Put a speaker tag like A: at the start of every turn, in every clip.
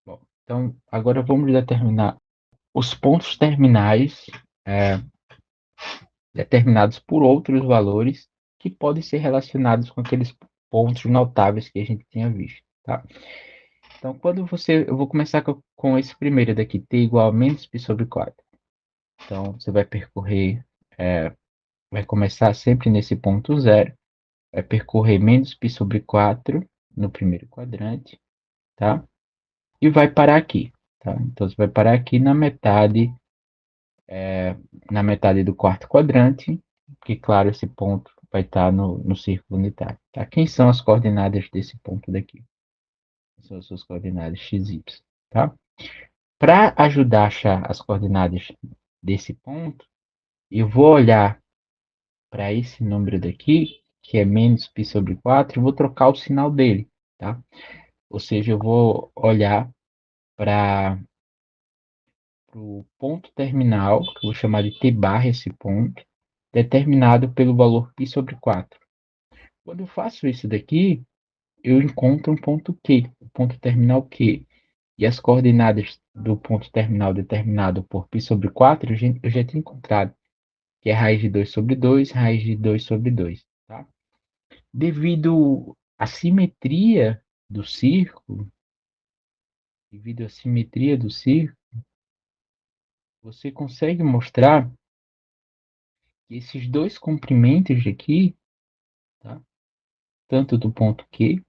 A: Bom, então agora vamos determinar os pontos terminais é, determinados por outros valores que podem ser relacionados com aqueles pontos notáveis que a gente tinha visto, tá? Então, eu vou começar com esse primeiro daqui, t igual a menos π sobre 4. Então, você vai percorrer, vai começar sempre nesse ponto zero, vai percorrer menos π sobre 4 no primeiro quadrante, tá? E vai parar aqui, tá? Então, você vai parar aqui na metade do quarto quadrante, que, claro, esse ponto vai estar no círculo unitário, tá? Quem são as coordenadas desse ponto daqui? São as suas coordenadas x, y, tá? Para ajudar a achar as coordenadas desse ponto, eu vou olhar para esse número daqui, que é menos π sobre 4, e vou trocar o sinal dele, tá? Ou seja, eu vou olhar para o ponto terminal, que eu vou chamar de t barra esse ponto, determinado pelo valor π sobre 4. Quando eu faço isso daqui, eu encontro um ponto Q, o ponto terminal Q. E as coordenadas do ponto terminal determinado por π sobre 4, eu já tinha encontrado, que é raiz de 2 sobre 2, raiz de 2 sobre 2. Tá? Do círculo, devido à simetria do círculo, você consegue mostrar que esses dois comprimentos aqui, tá? Tanto do ponto Q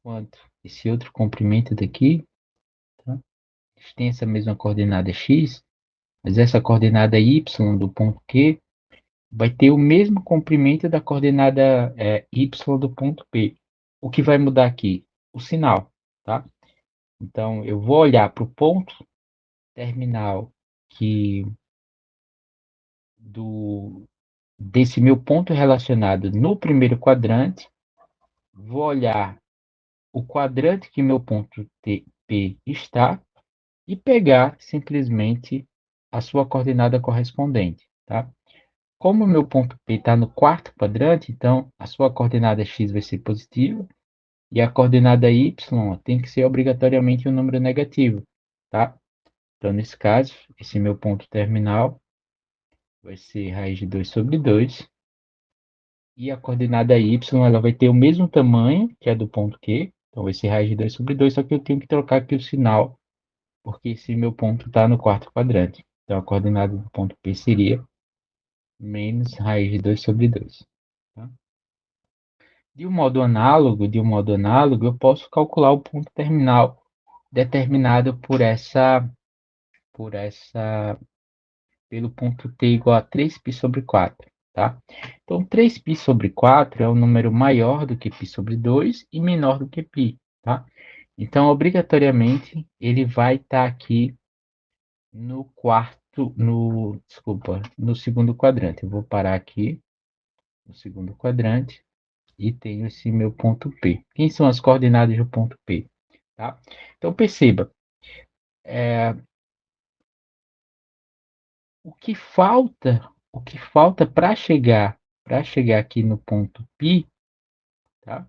A: quanto esse outro comprimento daqui, tá? Eles têm essa mesma coordenada x, mas essa coordenada y do ponto Q vai ter o mesmo comprimento da coordenada y do ponto P. O que vai mudar aqui? O sinal, tá? Então, eu vou olhar para o ponto terminal que desse meu ponto relacionado no primeiro quadrante, vou olhar o quadrante que meu ponto P está e pegar simplesmente a sua coordenada correspondente, tá? Como o meu ponto P está no quarto quadrante, então a sua coordenada x vai ser positiva e a coordenada y tem que ser obrigatoriamente um número negativo, tá? Então, nesse caso, esse meu ponto terminal vai ser raiz de 2 sobre 2 e a coordenada y ela vai ter o mesmo tamanho que a do ponto Q, então vai ser raiz de 2 sobre 2, só que eu tenho que trocar aqui o sinal, porque esse meu ponto está no quarto quadrante. Então, a coordenada do ponto P seria menos raiz de 2 sobre 2. Tá? De um modo análogo, eu posso calcular o ponto terminal determinado por essa, pelo ponto t igual a 3π sobre 4, tá? Então, 3π sobre 4 é um número maior do que π sobre 2 e menor do que π, tá? Então, obrigatoriamente, ele vai estar aqui no no segundo quadrante. Eu vou parar aqui no segundo quadrante e tenho esse meu ponto P. Quem são as coordenadas do ponto P? Tá? Então, perceba, é, o que falta para chegar aqui no ponto π, tá?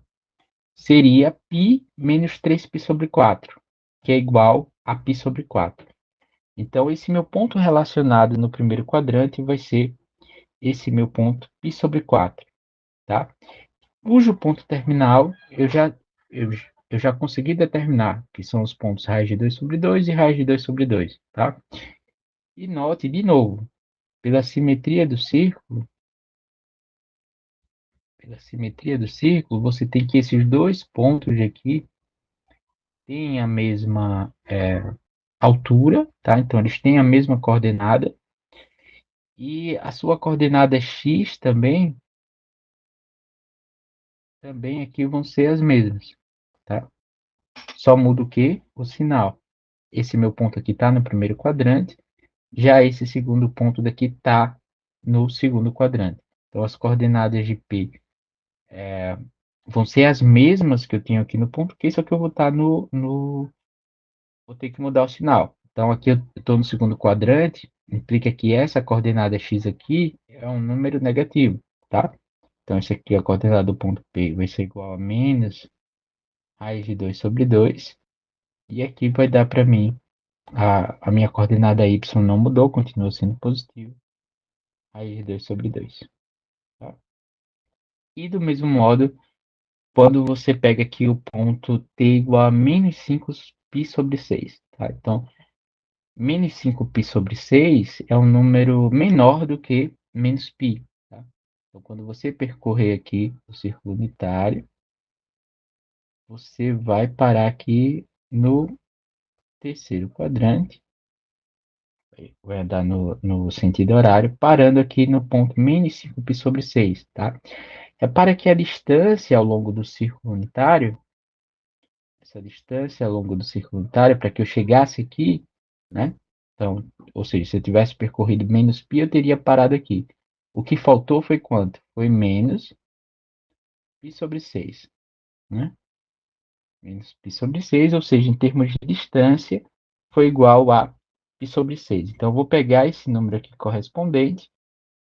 A: Seria π menos 3π sobre 4, que é igual a π sobre 4. Então, esse meu ponto relacionado no primeiro quadrante vai ser esse meu ponto π sobre 4, tá? Cujo ponto terminal eu, eu já consegui determinar, que são os pontos raiz de 2 sobre 2 e raiz de 2 sobre 2, tá? E note, de novo, pela simetria do círculo, você tem que esses dois pontos aqui têm a mesma altura, tá? Então, eles têm a mesma coordenada. E a sua coordenada x também aqui vão ser as mesmas, tá? Só muda o quê? O sinal. Esse meu ponto aqui está no primeiro quadrante, já esse segundo ponto daqui está no segundo quadrante. Então, as coordenadas de P vão ser as mesmas que eu tenho aqui no ponto Q, só que eu vou estar vou ter que mudar o sinal. Então, aqui eu estou no segundo quadrante, implica que essa coordenada x aqui é um número negativo, tá? Então, isso aqui, a coordenada do ponto P vai ser igual a menos raiz de 2 sobre 2. E aqui vai dar para mim, a minha coordenada y não mudou, continua sendo positivo, raiz 2 sobre 2. Tá? E do mesmo modo, quando você pega aqui o ponto t igual a menos 5π sobre 6. Tá? Então, menos 5π sobre 6 é um número menor do que menos π. Tá? Então, quando você percorrer aqui o círculo unitário, você vai parar aqui no terceiro quadrante, vai andar no sentido horário, parando aqui no ponto menos 5π sobre 6. Tá? Repara que a distância ao longo do círculo unitário, essa distância ao longo do círculo unitário, para que eu chegasse aqui, né? Então, ou seja, se eu tivesse percorrido menos π, eu teria parado aqui. O que faltou foi quanto? Foi menos π sobre 6, né? Menos π sobre 6, ou seja, em termos de distância, foi igual a π sobre 6. Então, eu vou pegar esse número aqui correspondente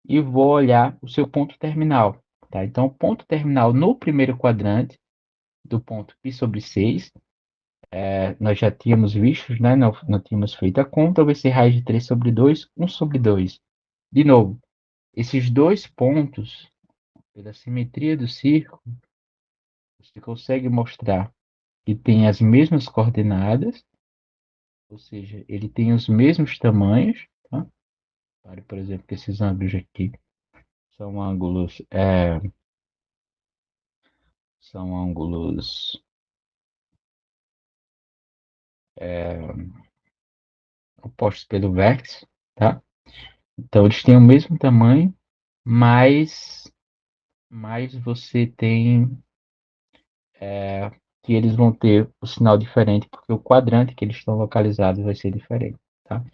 A: e vou olhar o seu ponto terminal. Tá? Então, o ponto terminal no primeiro quadrante do ponto π sobre 6, nós já tínhamos visto, né? Não tínhamos feito a conta, vai ser raiz de 3 sobre 2, 1 sobre 2. De novo, esses dois pontos, pela simetria do círculo, você consegue mostrar que tem as mesmas coordenadas, ou seja, ele tem os mesmos tamanhos. Tá? Por exemplo, que esses ângulos aqui são ângulos, são ângulos opostos pelo vértice, tá? Então eles têm o mesmo tamanho, mas você tem que eles vão ter o sinal diferente, porque o quadrante que eles estão localizados vai ser diferente, tá?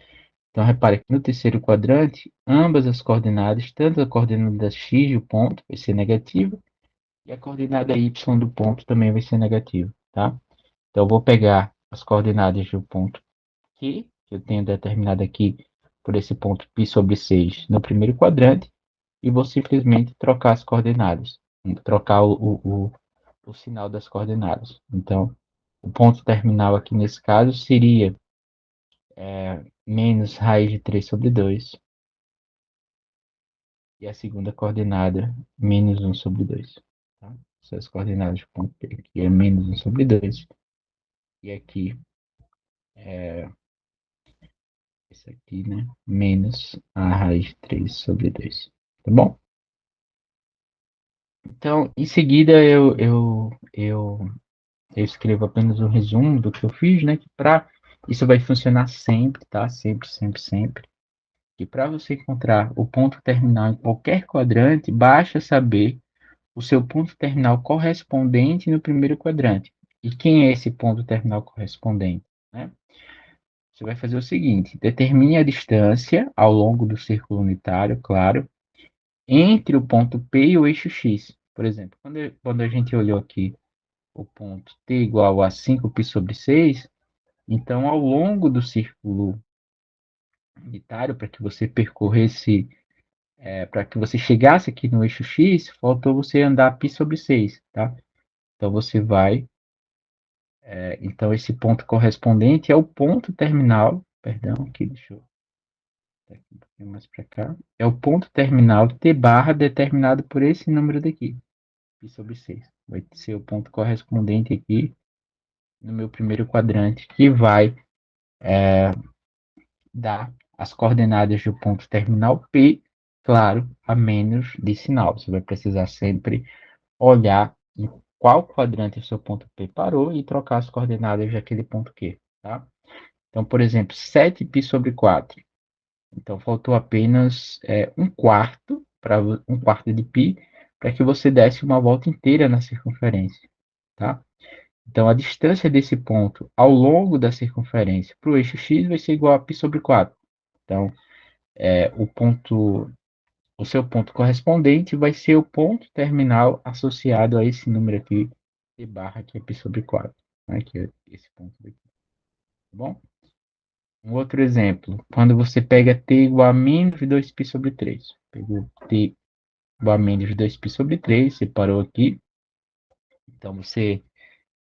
A: Então, repare que no terceiro quadrante, ambas as coordenadas, tanto a coordenada x do ponto vai ser negativa, e a coordenada y do ponto também vai ser negativa, tá? Então, eu vou pegar as coordenadas do ponto Q, que eu tenho determinado aqui por esse ponto π sobre 6 no primeiro quadrante, e vou simplesmente trocar as coordenadas, trocar o sinal das coordenadas. Então, o ponto terminal aqui nesse caso seria menos raiz de 3 sobre 2, e a segunda coordenada, menos 1 sobre 2. Tá? Essas coordenadas do ponto P aqui é menos 1 sobre 2, e aqui, esse aqui, né? Menos a raiz de 3 sobre 2. Tá bom? Então, em seguida, eu escrevo apenas um resumo do que eu fiz, né? Que isso vai funcionar sempre, tá? Sempre, sempre, sempre. E para você encontrar o ponto terminal em qualquer quadrante, basta saber o seu ponto terminal correspondente no primeiro quadrante. E quem é esse ponto terminal correspondente? Né? Você vai fazer o seguinte: determine a distância ao longo do círculo unitário, claro, entre o ponto P e o eixo X. Por exemplo, quando a gente olhou aqui o ponto T igual a 5π sobre 6, então ao longo do círculo unitário, para que você percorresse, para que você chegasse aqui no eixo X, faltou você andar π sobre 6, tá? Então você vai, então esse ponto correspondente é o ponto terminal, perdão, aqui, deixa eu aqui um pouquinho mais para cá, é o ponto terminal T barra determinado por esse número daqui, π sobre 6. Vai ser o ponto correspondente aqui no meu primeiro quadrante, que vai dar as coordenadas do ponto terminal P, claro, a menos de sinal. Você vai precisar sempre olhar em qual quadrante o seu ponto P parou e trocar as coordenadas daquele ponto Q, tá? Então, por exemplo, 7π sobre 4. Então, faltou apenas um quarto de π para que você desse uma volta inteira na circunferência, tá? Então, a distância desse ponto ao longo da circunferência para o eixo x vai ser igual a π sobre 4. Então, o seu ponto correspondente vai ser o ponto terminal associado a esse número aqui, t barra, que é π sobre 4, né, que é esse ponto aqui, tá bom? Um outro exemplo, quando você pega t igual a menos 2π sobre 3. Pegou t igual a menos 2π sobre 3, separou aqui. Então, você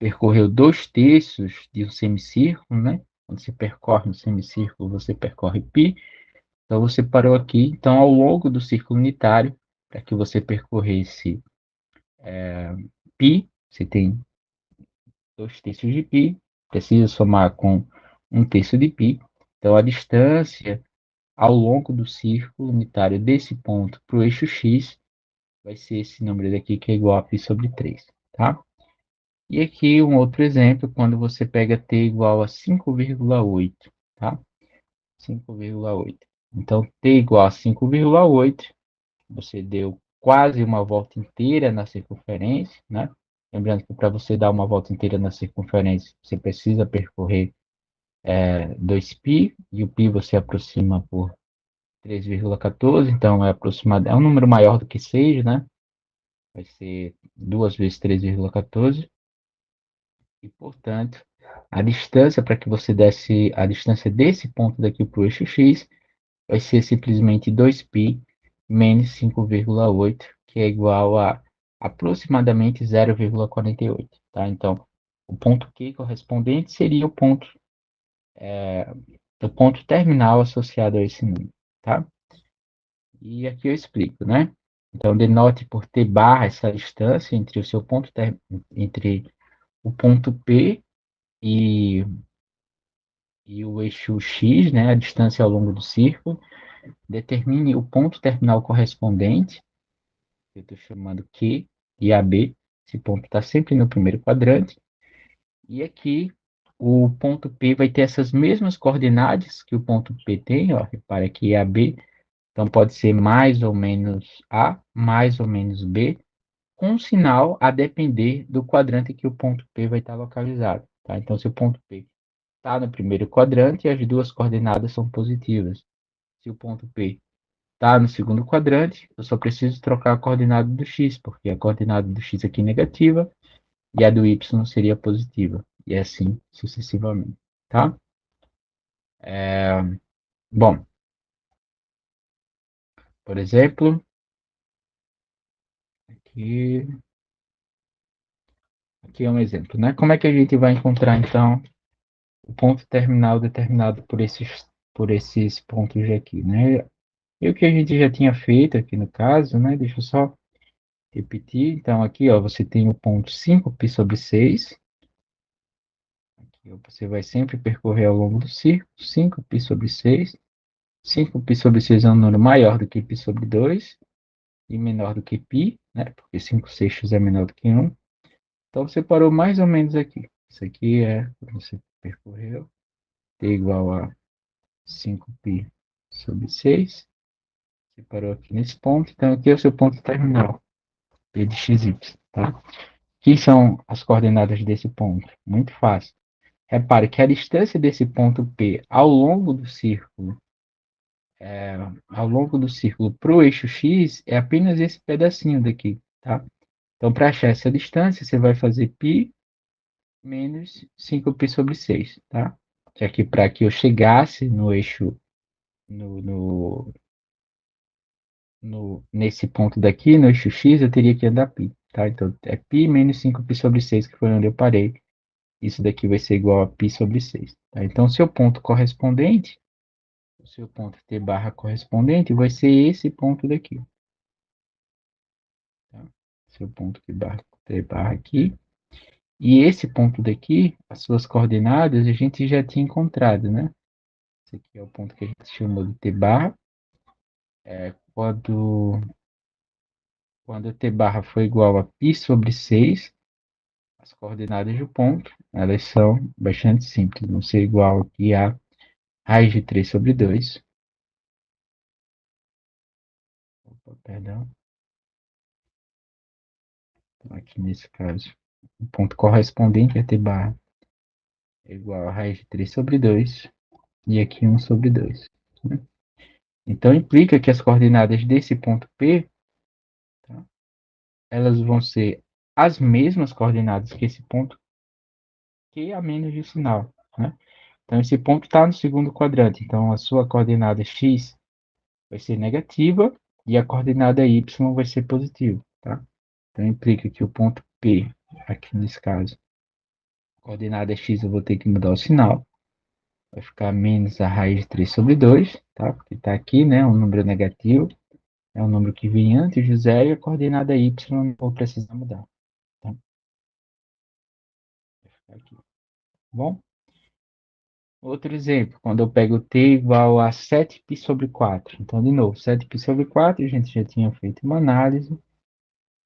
A: percorreu 2/3 de um semicírculo, né? Quando você percorre um semicírculo, você percorre π. Então, você parou aqui. Então, ao longo do círculo unitário, para que você percorresse π, você tem 2/3 de π, precisa somar com 1/3 de π. Então, a distância ao longo do círculo unitário desse ponto para o eixo x vai ser esse número daqui, que é igual a π sobre 3, tá? E aqui um outro exemplo, quando você pega t igual a 5,8, tá? 5,8. Então, t igual a 5,8, você deu quase uma volta inteira na circunferência, né? Lembrando que para você dar uma volta inteira na circunferência, você precisa percorrer 2π, e o π você aproxima por 3,14, então é um número maior do que 6, né? Vai ser 2 vezes 3,14, e, portanto, a distância para que você desse a distância desse ponto daqui para o eixo x vai ser simplesmente 2π menos 5,8, que é igual a aproximadamente 0,48, tá? Então, o ponto Q correspondente seria o ponto terminal associado a esse número, tá? E aqui eu explico, né? Então, denote por T barra essa distância entre o seu ponto entre o ponto P e, e o eixo X, né? A distância ao longo do círculo. Determine o ponto terminal correspondente, que eu estou chamando Q e AB. Esse ponto está sempre no primeiro quadrante. E aqui, o ponto P vai ter essas mesmas coordenadas que o ponto P tem, ó. Repara que é AB. Então, pode ser mais ou menos A, mais ou menos B, com um sinal a depender do quadrante que o ponto P vai estar localizado, tá? Então, se o ponto P está no primeiro quadrante, as duas coordenadas são positivas. Se o ponto P está no segundo quadrante, eu só preciso trocar a coordenada do x, porque a coordenada do x aqui é negativa e a do y seria positiva, e assim sucessivamente, tá? Bom, por exemplo, aqui, aqui é um exemplo, né? Como é que a gente vai encontrar, então, o ponto terminal determinado por esses pontos aqui, né? E o que a gente já tinha feito aqui no caso, né? Deixa eu só repetir. Então, aqui, ó, você tem o ponto 5π sobre 6. Aqui, ó, você vai sempre percorrer ao longo do círculo, 5π sobre 6. 5π sobre 6 é um número maior do que π sobre 2 e menor do que π, né? Porque 5/6 é menor do que 1. Então, você parou mais ou menos aqui. Isso aqui é, você percorreu, t igual a 5π sobre 6. Você parou aqui nesse ponto, então aqui é o seu ponto terminal, P de xy, tá? Que são as coordenadas desse ponto? Muito fácil. Repare que a distância desse ponto P ao longo do círculo para o eixo x é apenas esse pedacinho daqui, tá? Então, para achar essa distância, você vai fazer π menos 5π sobre 6, tá? Que aqui, para que eu chegasse no eixo, nesse ponto daqui, no eixo x, eu teria que andar π, tá? Então, é π menos 5π sobre 6, que foi onde eu parei. Isso daqui vai ser igual a π sobre 6, tá? Então, o seu ponto T barra correspondente vai ser esse ponto daqui, tá? Seu ponto T barra aqui. E esse ponto daqui, as suas coordenadas, a gente já tinha encontrado, né? Esse aqui é o ponto que a gente chamou de T barra. Quando T barra for igual a π sobre 6, as coordenadas do ponto, elas são bastante simples. Vão ser igual aqui a raiz de 3 sobre 2. Opa, perdão. Então, aqui nesse caso, o ponto correspondente a T barra é igual a raiz de 3 sobre 2. E aqui 1 sobre 2. Né? Então, implica que as coordenadas desse ponto P, tá, elas vão ser as mesmas coordenadas que esse ponto Q a menos de um sinal, né? Então, esse ponto está no segundo quadrante. Então, a sua coordenada x vai ser negativa e a coordenada y vai ser positiva, tá? Então, implica que o ponto P, aqui nesse caso, Coordenada x eu vou ter que mudar o sinal. Vai ficar menos a raiz de 3 sobre 2, tá? Porque está aqui, né? Um número negativo. É um número que vem antes de zero e a coordenada y não vou precisar mudar. Tá? Vai ficar aqui. Bom? Outro exemplo, quando eu pego t igual a 7π sobre 4. Então, de novo, 7π sobre 4, a gente já tinha feito uma análise.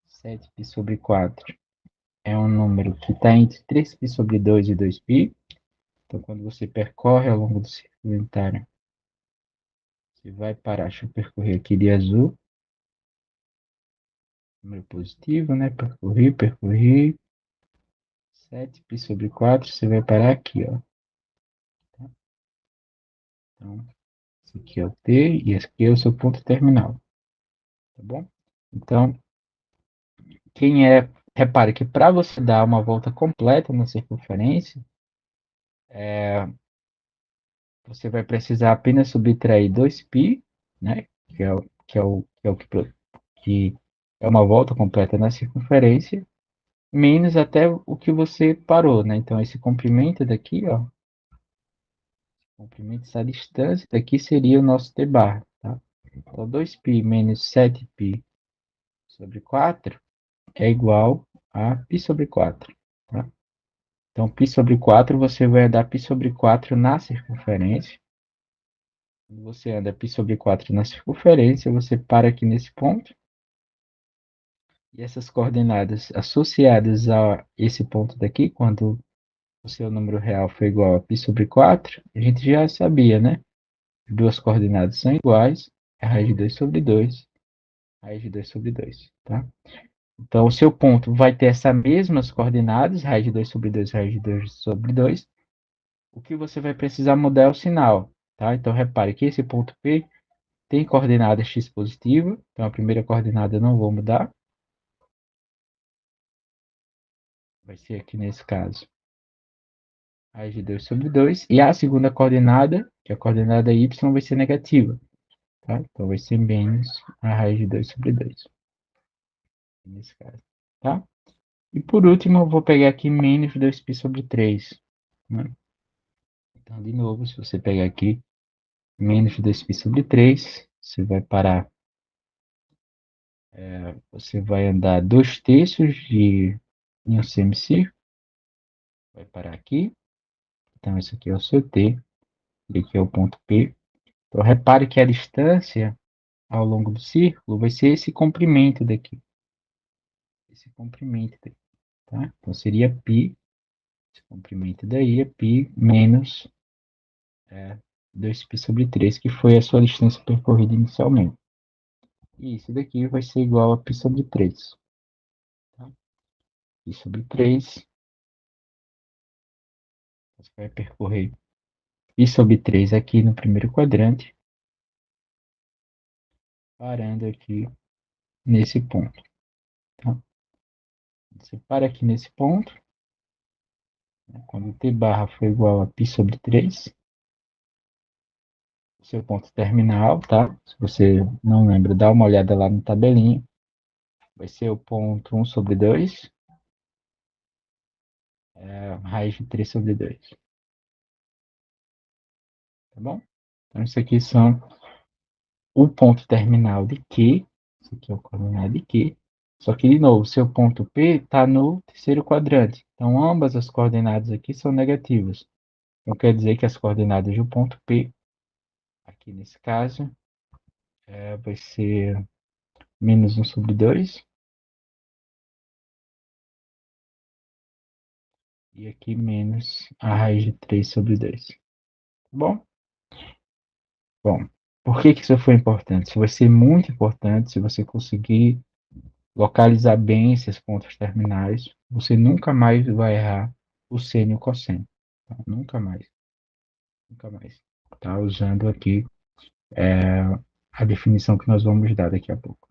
A: 7π sobre 4 é um número que está entre 3π sobre 2 e 2π. Então, quando você percorre ao longo do círculo unitário, você vai parar. Deixa eu percorrer aqui de azul. Número positivo, né? Percorri. 7π sobre 4, você vai parar aqui, ó. Tá? Então, esse aqui é o t e esse aqui é o seu ponto terminal. Tá bom? Então, repare que para você dar uma volta completa na circunferência, você vai precisar apenas subtrair 2π, né? Que é uma volta completa na circunferência, menos até o que você parou, né? Então, esse comprimento daqui, ó, comprimento dessa distância daqui seria o nosso t bar, tá? Então, 2π menos 7π sobre 4 é igual a π sobre 4, tá? Então, π sobre 4, você vai andar π sobre 4 na circunferência. Quando você anda π sobre 4 na circunferência, você para aqui nesse ponto. E essas coordenadas associadas a esse ponto daqui, quando o seu número real foi igual a π sobre 4, a gente já sabia, né? As duas coordenadas são iguais, é a raiz de 2 sobre 2, raiz de 2 sobre 2, tá? Então, o seu ponto vai ter essas mesmas coordenadas, raiz de 2 sobre 2, raiz de 2 sobre 2. O que você vai precisar mudar é o sinal, tá? Então, repare que esse ponto P tem coordenada x positiva, então a primeira coordenada eu não vou mudar. Vai ser aqui nesse caso, raiz de 2 sobre 2. E a segunda coordenada, que é a coordenada y, vai ser negativa, tá? Então, vai ser menos a raiz de 2 sobre 2, nesse caso, tá? E por último, eu vou pegar aqui menos 2π sobre 3, né? Então, de novo, se você pegar aqui menos 2π sobre 3, você vai parar, você vai andar 2/3 em um semicírculo, vai parar aqui. Então, esse aqui é o seu T, e aqui é o ponto P. Então, repare que a distância ao longo do círculo vai ser esse comprimento daqui. Esse comprimento daqui, tá? Então, seria π, esse comprimento daí é π menos 2π sobre 3, que foi a sua distância percorrida inicialmente. E isso daqui vai ser igual a π sobre 3. Tá? Π sobre 3, você vai percorrer π sobre 3 aqui no primeiro quadrante, parando aqui nesse ponto. Tá? Você para aqui nesse ponto, né? Quando t barra for igual a π sobre 3, seu ponto terminal, tá? Se você não lembra, dá uma olhada lá no tabelinha. Vai ser o ponto 1 sobre 2, raiz de 3 sobre 2. Tá bom? Então, isso aqui são o ponto terminal de Q. Isso aqui é o coordenado de Q. Só que, de novo, seu ponto P está no terceiro quadrante. Então, ambas as coordenadas aqui são negativas. Então, quer dizer que as coordenadas do ponto P, aqui nesse caso, vai ser menos 1 sobre 2. E aqui menos a raiz de 3 sobre 2. Tá bom? Bom, por que isso foi importante? Isso vai ser muito importante se você conseguir localizar bem esses pontos terminais. Você nunca mais vai errar o seno e o cosseno. Tá? Nunca mais. Nunca mais. Tá usando aqui a definição que nós vamos dar daqui a pouco.